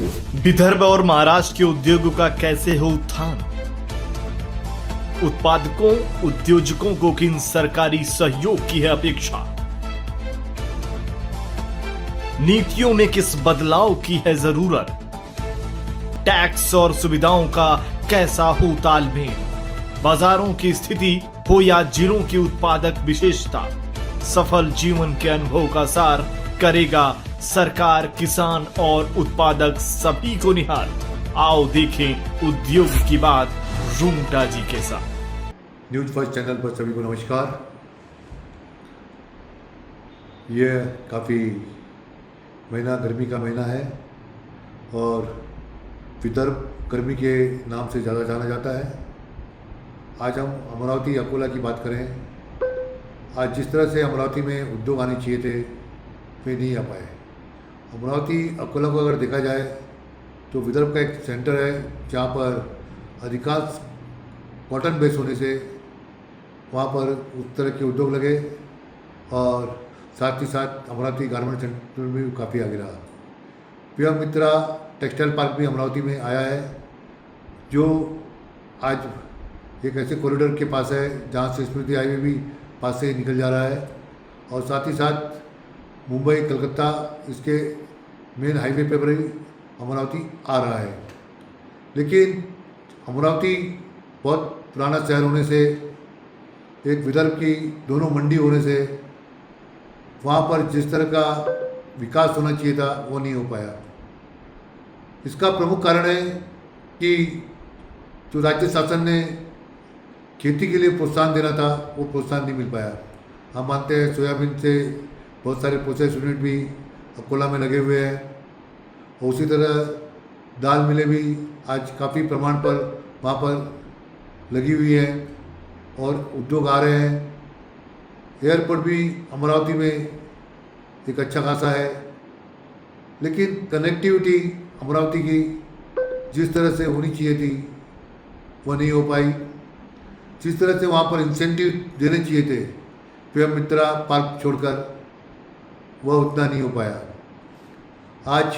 विदर्भ और महाराष्ट्र के उद्योगों का कैसे हो उत्थान? उत्पादकों उद्योजकों को किन सरकारी सहयोग की है अपेक्षा? नीतियों में किस बदलाव की है जरूरत? टैक्स और सुविधाओं का कैसा हो तालमेल? बाजारों की स्थिति हो या जिलों की उत्पादक विशेषता, सफल जीवन के अनुभव का सार करेगा सरकार, किसान और उत्पादक सभी को निहाल। आओ देखें उद्योग की बात रूंगटा जी के साथ। न्यूज फर्स्ट चैनल पर सभी को नमस्कार। यह काफ़ी महीना गर्मी का महीना है और विदर्भ गर्मी के नाम से ज़्यादा जाना जाता है। आज हम अमरावती अकोला की बात करें। आज जिस तरह से अमरावती में उद्योग आने चाहिए थे वे नहीं आ पाए। अमरावती अकोला को अगर देखा जाए तो विदर्भ का एक सेंटर है जहाँ पर अधिकांश कॉटन बेस होने से वहाँ पर उस तरह के उद्योग लगे और साथ ही साथ अमरावती गारमेंट सेंटर में भी काफ़ी आगे रहा। पीएम मित्रा टेक्सटाइल पार्क भी अमरावती में आया है जो आज एक ऐसे कॉरिडोर के पास है जहाँ से स्मृति हाईवे भी पास से निकल जा रहा है और साथ ही साथ मुंबई कलकत्ता इसके मेन हाईवे पे भी अमरावती आ रहा है। लेकिन अमरावती बहुत पुराना शहर होने से, एक विदर्भ की दोनों मंडी होने से वहाँ पर जिस तरह का विकास होना चाहिए था वो नहीं हो पाया। इसका प्रमुख कारण है कि जो राज्य शासन ने खेती के लिए प्रोत्साहन देना था वो प्रोत्साहन नहीं मिल पाया। हम मानते हैं सोयाबीन से बहुत सारे प्रोसेस यूनिट भी अकोला में लगे हुए हैं और उसी तरह दाल मिलें भी आज काफ़ी प्रमाण पर वहाँ पर लगी हुई है और उद्योग आ रहे हैं। एयरपोर्ट भी अमरावती में एक अच्छा खासा है, लेकिन कनेक्टिविटी अमरावती की जिस तरह से होनी चाहिए थी वह नहीं हो पाई। जिस तरह से वहाँ पर इंसेंटिव देने चाहिए थे पीएम मित्रा पार्क छोड़कर, वह उतना नहीं हो पाया। आज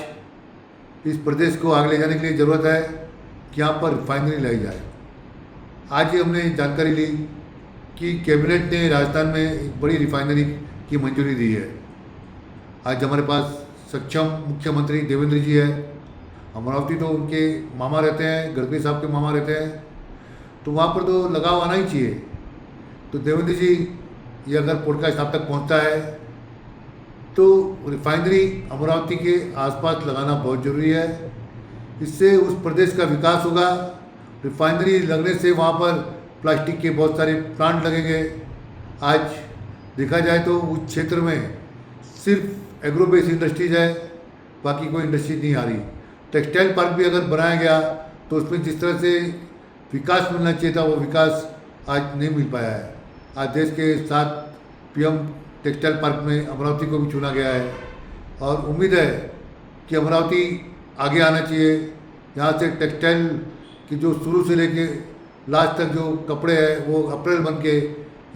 इस प्रदेश को आगे ले जाने के लिए ज़रूरत है कि यहाँ पर रिफाइनरी लाई जाए। आज ही हमने जानकारी ली कि कैबिनेट ने राजस्थान में एक बड़ी रिफाइनरी की मंजूरी दी है। आज हमारे पास सक्षम मुख्यमंत्री देवेंद्र जी है। अमरावती तो उनके मामा रहते हैं, गडकरी साहब के मामा रहते हैं, तो वहाँ पर तो लगाव आना ही चाहिए। तो देवेंद्र जी ये अगर पॉडकास्ट आप तक पहुँचता है तो रिफाइनरी अमरावती के आसपास लगाना बहुत ज़रूरी है। इससे उस प्रदेश का विकास होगा। रिफाइनरी लगने से वहाँ पर प्लास्टिक के बहुत सारे प्लांट लगेंगे। आज देखा जाए तो उस क्षेत्र में सिर्फ एग्रो बेस्ड इंडस्ट्रीज है, बाकी कोई इंडस्ट्री नहीं आ रही। टेक्सटाइल पार्क भी अगर बनाया गया तो उसमें जिस तरह से विकास मिलना चाहिए था वो विकास आज नहीं मिल पाया है। आज देश के 7 पीएम टेक्सटाइल पार्क में अमरावती को भी चुना गया है और उम्मीद है कि अमरावती आगे आना चाहिए। यहाँ से टेक्सटाइल की जो शुरू से लेके लास्ट तक जो कपड़े हैं वो अप्रैल बन के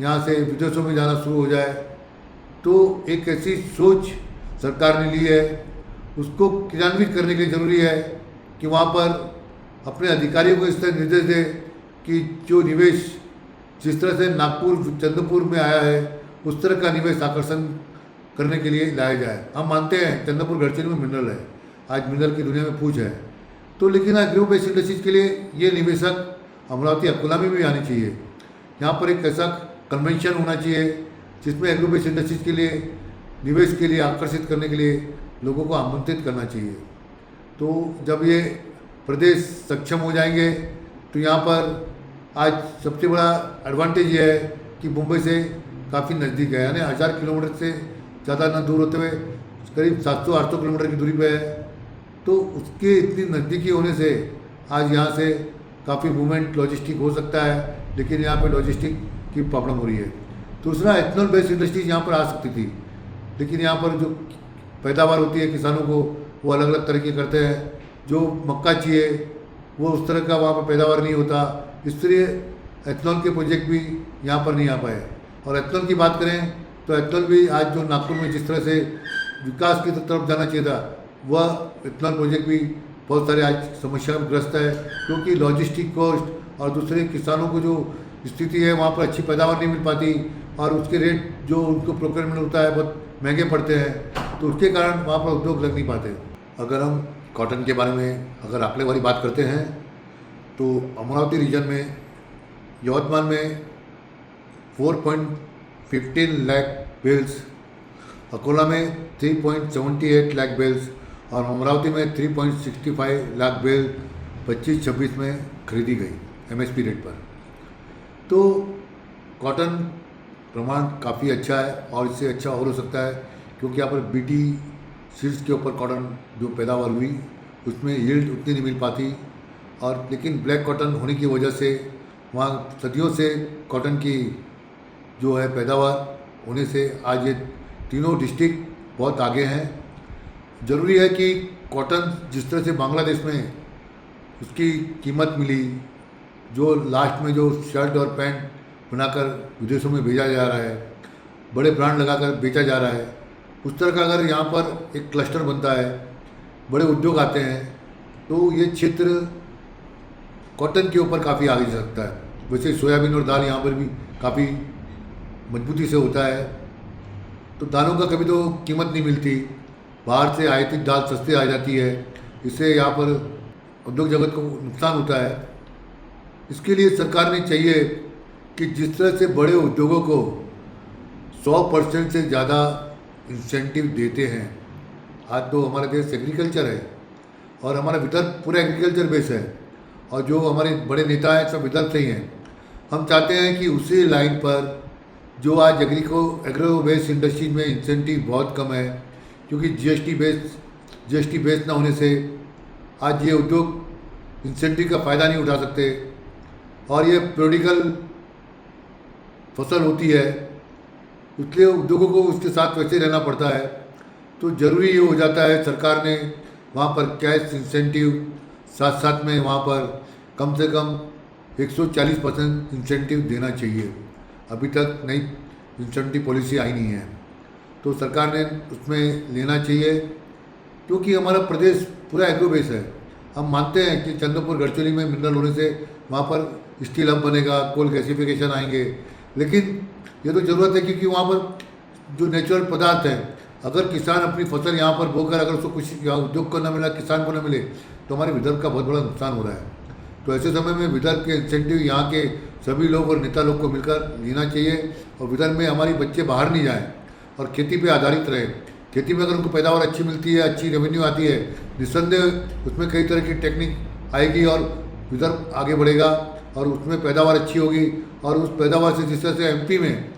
यहाँ से विदेशों में जाना शुरू हो जाए। तो एक ऐसी सोच सरकार ने ली है, उसको क्रियान्वित करने के लिए ज़रूरी है कि वहाँ पर अपने अधिकारियों को इस तरह निर्देश दे कि जो निवेश जिस तरह से नागपुर चंद्रपुर में आया है उस तरह का निवेश आकर्षण करने के लिए लाया जाए। हम मानते हैं चंद्रपुर गढ़चिरौली में मिनरल है, आज मिनरल की दुनिया में पूछ है, तो लेकिन एग्रो बेस्ड इंडस्ट्रीज के लिए ये निवेशक अमरावती अकोला में भी आने चाहिए। यहाँ पर एक ऐसा कन्वेंशन होना चाहिए जिसमें एग्रो बेस्ड इंडस्ट्रीज के लिए निवेश के लिए आकर्षित करने के लिए लोगों को आमंत्रित करना चाहिए। तो जब ये प्रदेश सक्षम हो जाएंगे तो यहाँ पर आज सबसे बड़ा एडवांटेज ये है कि मुंबई से काफ़ी नज़दीक है, यानी 1000 किलोमीटर से ज़्यादा न दूर होते हुए करीब 700-800 किलोमीटर की दूरी पे है। तो उसके इतनी नज़दीकी होने से आज यहाँ से काफ़ी मूवमेंट लॉजिस्टिक हो सकता है, लेकिन यहाँ पे लॉजिस्टिक की प्रॉब्लम हो रही है। दूसरा, एथनॉल बेस्ड इंडस्ट्रीज यहाँ पर आ सकती थी, लेकिन यहाँ पर जो पैदावार होती है किसानों को वो अलग अलग तरह की करते हैं। जो मक्का चाहिए वो उस तरह का वहाँ पर पैदावार नहीं होता, इसलिए एथनॉल के प्रोजेक्ट भी यहाँ पर नहीं आ पाए। और एथनॉल की बात करें तो एथनॉल भी आज जो नागपुर में जिस तरह से विकास की तरफ जाना चाहिए था वह एथनॉल प्रोजेक्ट भी बहुत सारे आज समस्या में ग्रस्त है, क्योंकि लॉजिस्टिक कॉस्ट और दूसरे किसानों को जो स्थिति है वहाँ पर अच्छी पैदावार नहीं मिल पाती और उसके रेट जो उनको प्रोक्योरमेंट होता है बहुत महंगे पड़ते हैं, तो उसके कारण वहाँ पर उद्योग लग नहीं पाते। अगर हम कॉटन के बारे में अगर आंकड़े वाली बात करते हैं तो अमरावती रीजन में यवतमाल में 4.15 लाख बेल्स, अकोला में 3.78 लाख बेल्स और अमरावती में 3.65 लाख बेल 25-26 में खरीदी गई MSP रेट पर। तो कॉटन प्रमाण काफ़ी अच्छा है और इससे अच्छा और हो सकता है, क्योंकि यहाँ पर BT सीड्स के ऊपर कॉटन जो पैदावार हुई उसमें यील्ड उतनी नहीं मिल पाती, और लेकिन ब्लैक कॉटन होने की वजह से वहाँ सदियों से कॉटन की जो है पैदावार होने से आज ये तीनों डिस्ट्रिक्ट बहुत आगे हैं। ज़रूरी है कि कॉटन जिस तरह से बांग्लादेश में उसकी कीमत मिली, जो लास्ट में जो शर्ट और पैंट बनाकर विदेशों में भेजा जा रहा है, बड़े ब्रांड लगाकर बेचा जा रहा है, उस तरह का अगर यहाँ पर एक क्लस्टर बनता है, बड़े उद्योग आते हैं, तो ये क्षेत्र कॉटन के ऊपर काफ़ी आगे जा सकता है। वैसे सोयाबीन और दाल यहाँ पर भी काफ़ी मजबूती से होता है, तो दालों का कभी तो कीमत नहीं मिलती, बाहर से आयातित दाल सस्ती आ जाती है, इससे यहाँ पर उद्योग जगत को नुकसान होता है। इसके लिए सरकार ने चाहिए कि जिस तरह से बड़े उद्योगों को 100% से ज़्यादा इंसेंटिव देते हैं, आज तो हमारा देश एग्रीकल्चर है और हमारा विदर्भ पूरा एग्रीकल्चर बेस है और जो हमारे बड़े नेता हैं सब विदर्भ से ही हैं। हम चाहते हैं कि उसी लाइन पर जो आज एग्रो बेस्ड इंडस्ट्री में इंसेंटिव बहुत कम है, क्योंकि जीएसटी बेस ना होने से आज ये उद्योग इंसेंटिव का फ़ायदा नहीं उठा सकते और ये पॉलिटिकल फसल होती है, इसलिए उद्योगों को उसके साथ वैसे रहना पड़ता है। तो ज़रूरी ये हो जाता है सरकार ने वहाँ पर कैश इंसेंटिव साथ साथ में वहाँ पर कम से कम 140% इंसेंटिव देना चाहिए। अभी तक नई इंसेंटिव पॉलिसी आई नहीं है, तो सरकार ने उसमें लेना चाहिए, क्योंकि हमारा प्रदेश पूरा एग्रो बेस है। हम मानते हैं कि चंद्रपुर गढ़चिरौली में मिनरल होने से वहाँ पर स्टील हब बनेगा, कोल गैसिफिकेशन आएंगे, लेकिन ये तो ज़रूरत है क्योंकि वहाँ पर जो नेचुरल पदार्थ है, अगर किसान अपनी फसल यहाँ पर बोकर अगर उसको कुछ उद्योग को न मिला, किसान को न मिले, तो हमारे विदर्भ का बहुत बड़ा नुकसान हो रहा है। तो ऐसे समय में विदर्भ के इंसेंटिव यहाँ के सभी लोग और नेता लोग को मिलकर लेना चाहिए और विदर्भ में हमारे बच्चे बाहर नहीं जाएँ और खेती पे आधारित रहे। खेती में अगर उनको पैदावार अच्छी मिलती है, अच्छी रेवेन्यू आती है, निस्संदेह उसमें कई तरह की टेक्निक आएगी और विदर्भ आगे बढ़ेगा और उसमें पैदावार अच्छी होगी। और उस पैदावार से जिस तरह से MP में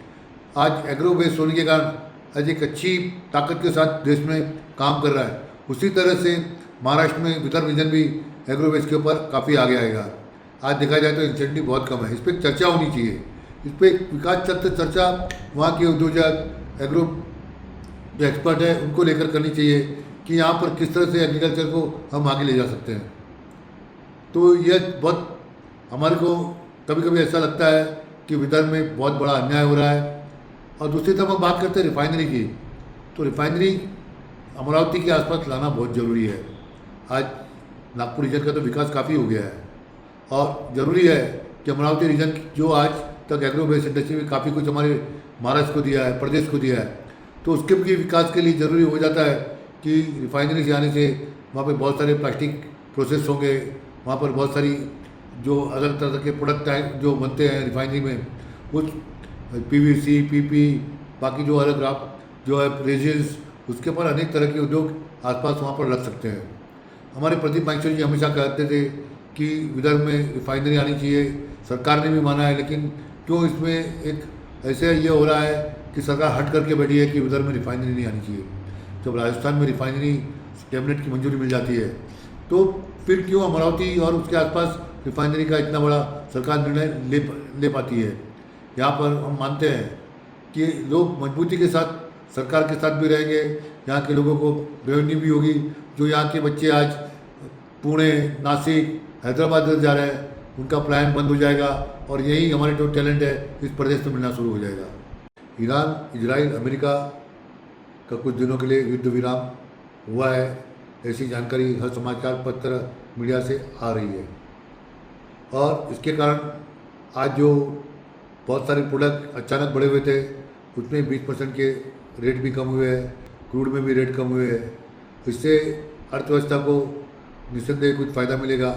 आज एग्रो बेस्ड होने के कारण आज एक अच्छी ताकत के साथ देश में काम कर रहा है, उसी तरह से महाराष्ट्र में विदर्भ रीजन भी एग्रो बेस्ड के ऊपर काफ़ी आगे आएगा। आज देखा जाए तो इंसेंटिव बहुत कम है, इस पर चर्चा होनी चाहिए, इस पर विकास चर्चा वहाँ के उद्योजक एग्रो जो एक्सपर्ट है उनको लेकर करनी चाहिए कि यहाँ पर किस तरह से एग्रीकल्चर को हम आगे ले जा सकते हैं। तो यह बहुत हमारे को कभी कभी ऐसा लगता है कि विदर्भ में बहुत बड़ा अन्याय हो रहा है। और दूसरी तरफ हम बात करते हैं रिफाइनरी की, तो रिफाइनरी अमरावती के आसपास लाना बहुत ज़रूरी है। आज नागपुर रीजन का तो विकास काफ़ी हो गया है और ज़रूरी है कि अमरावती रीजन जो आज तक एग्रो बेस्ड इंडस्ट्री में काफ़ी कुछ हमारे महाराष्ट्र को दिया है, प्रदेश को दिया है, तो उसके भी विकास के लिए ज़रूरी हो जाता है कि रिफाइनरी से आने से वहाँ पे बहुत सारे प्लास्टिक प्रोसेस होंगे, वहाँ पर बहुत सारी जो अलग तरह के प्रोडक्ट जो बनते हैं रिफाइनरी में, कुछ PVC, PP, बाकी जो अलग जो है रेजिन्स, उसके ऊपर अनेक तरह के उद्योग आसपास वहाँ पर लग सकते हैं। हमारे प्रदीप माहेश्वरी जी हमेशा कहते थे कि विदर्भ में रिफाइनरी आनी चाहिए, सरकार ने भी माना है, लेकिन क्यों इसमें एक ऐसे ये हो रहा है कि सरकार हट करके बैठी है कि विदर्भ में रिफाइनरी नहीं आनी चाहिए। जब राजस्थान में रिफाइनरी कैबिनेट की मंजूरी मिल जाती है, तो फिर क्यों अमरावती और उसके आसपास रिफाइनरी का इतना बड़ा सरकार निर्णय ले पाती है। यहाँ पर हम मानते हैं कि लोग मजबूती के साथ सरकार के साथ भी रहेंगे, यहाँ के लोगों को रेवेन्यू भी होगी। जो यहाँ के बच्चे आज पुणे, नासिक, हैदराबाद जा रहे हैं, उनका प्लान बंद हो जाएगा और यही हमारे जो टैलेंट है इस प्रदेश में मिलना शुरू हो जाएगा। ईरान, इजराइल, अमेरिका का कुछ दिनों के लिए युद्ध विराम हुआ है ऐसी जानकारी हर समाचार पत्र मीडिया से आ रही है। और इसके कारण आज जो बहुत सारे प्रोडक्ट अचानक बढ़े हुए थे उसमें 20% के रेट भी कम हुए हैं, क्रूड में भी रेट कम हुए हैं। इससे अर्थव्यवस्था को निस्संदेह कुछ फ़ायदा मिलेगा।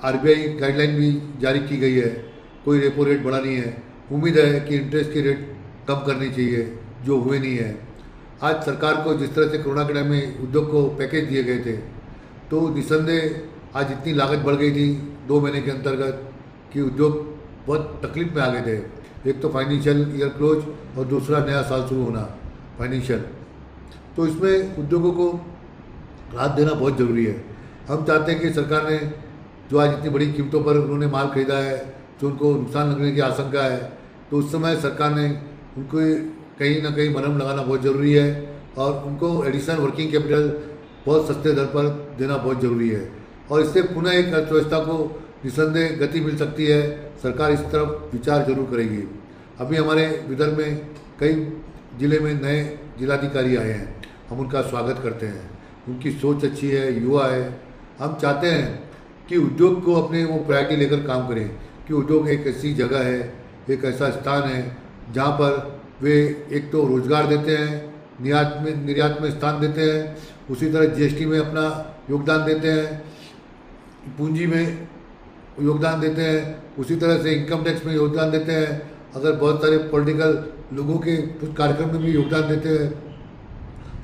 आरबीआई गाइडलाइन भी जारी की गई है, कोई रेपो रेट बढ़ा नहीं है। उम्मीद है कि इंटरेस्ट के रेट कम करनी चाहिए, जो हुए नहीं है। आज सरकार को जिस तरह से कोरोना के टाइम में उद्योग को पैकेज दिए गए थे, तो निस्संदेह आज इतनी लागत बढ़ गई थी 2 महीने के अंतर्गत कि उद्योग बहुत तकलीफ में आ गए थे। एक तो फाइनेंशियल ईयर क्लोज और दूसरा नया साल शुरू होना फाइनेंशियल, तो इसमें उद्योगों को राहत देना बहुत ज़रूरी है। हम चाहते हैं कि सरकार ने जो आज इतनी बड़ी कीमतों पर उन्होंने माल खरीदा है, जो उनको नुकसान लगने की आशंका है, तो उस समय सरकार ने उनको कहीं ना कहीं मरहम लगाना बहुत ज़रूरी है और उनको एडिशनल वर्किंग कैपिटल बहुत सस्ते दर पर देना बहुत ज़रूरी है। और इससे पुनः एक अर्थव्यवस्था को निस्संदेह गति मिल सकती है। सरकार इस तरफ विचार जरूर करेगी। अभी हमारे विदर्भ में कई जिले में नए जिलाधिकारी आए हैं, हम उनका स्वागत करते हैं। उनकी सोच अच्छी है, युवा है। हम चाहते हैं कि उद्योग को अपने वो प्रायोरिटी लेकर काम करें कि उद्योग एक ऐसी जगह है, एक ऐसा स्थान है जहाँ पर वे एक तो रोजगार देते हैं, निर्यात में स्थान देते हैं, उसी तरह जीएसटी में अपना योगदान देते हैं, पूंजी में योगदान देते हैं, उसी तरह से इनकम टैक्स में योगदान देते हैं। अगर बहुत सारे पॉलिटिकल लोगों के कुछ कार्यक्रम में भी योगदान देते हैं।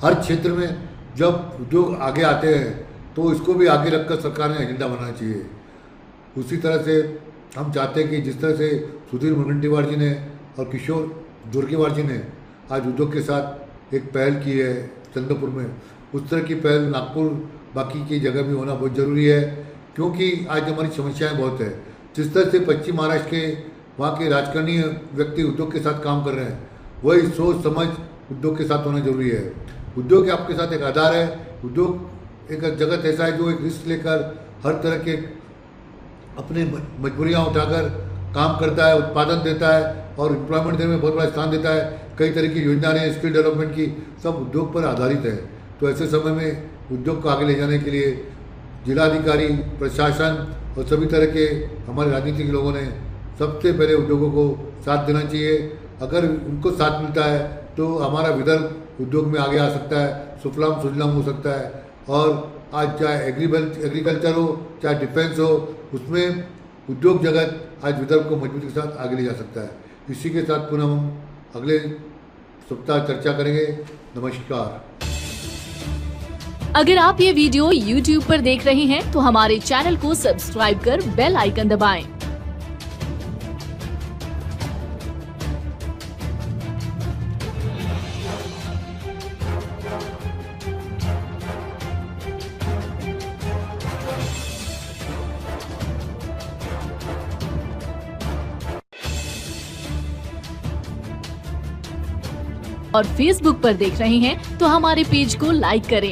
हर क्षेत्र में जब उद्योग आगे आते हैं तो इसको भी आगे रखकर सरकार ने एजेंडा बनाना चाहिए। उसी तरह से हम चाहते हैं कि जिस तरह से सुधीर मुनगंटीवार जी ने और किशोर जोरगेवार जी ने आज उद्योग के साथ एक पहल की है चंद्रपुर में, उस तरह की पहल नागपुर बाकी की जगह भी होना बहुत ज़रूरी है। क्योंकि आज हमारी समस्याएं बहुत है। जिस तरह से पश्चिम महाराष्ट्र के वहाँ के राजकारणी व्यक्ति उद्योग के साथ काम कर रहे हैं, वही सोच समझ उद्योग के साथ होना जरूरी है। उद्योग आपके साथ एक आधार है। उद्योग एक जगत ऐसा है जो एक रिस्क लेकर हर तरह के अपने मजबूरियाँ उठाकर काम करता है, उत्पादन देता है और एम्प्लॉयमेंट देने में बहुत बड़ा स्थान देता है। कई तरह की योजनाएं स्किल डेवलपमेंट की सब उद्योग पर आधारित है। तो ऐसे समय में उद्योग को आगे ले जाने के लिए जिलाधिकारी, प्रशासन और सभी तरह के हमारे राजनीतिक लोगों ने सबसे पहले उद्योगों को साथ देना चाहिए। अगर उनको साथ मिलता है तो हमारा विदर्भ उद्योग में आगे आ सकता है, सुफलाम सुजलाम हो सकता है। और आज चाहे एग्रीकल्चर हो, चाहे डिफेंस हो, उसमें उद्योग जगत आज विदर्भ को मजबूती के साथ आगे ले जा सकता है। इसी के साथ पुनः हम अगले सप्ताह चर्चा करेंगे। नमस्कार। अगर आप ये वीडियो YouTube पर देख रहे हैं तो हमारे चैनल को सब्सक्राइब कर बेल आइकन दबाएं। और Facebook पर देख रहे हैं तो हमारे पेज को लाइक करें।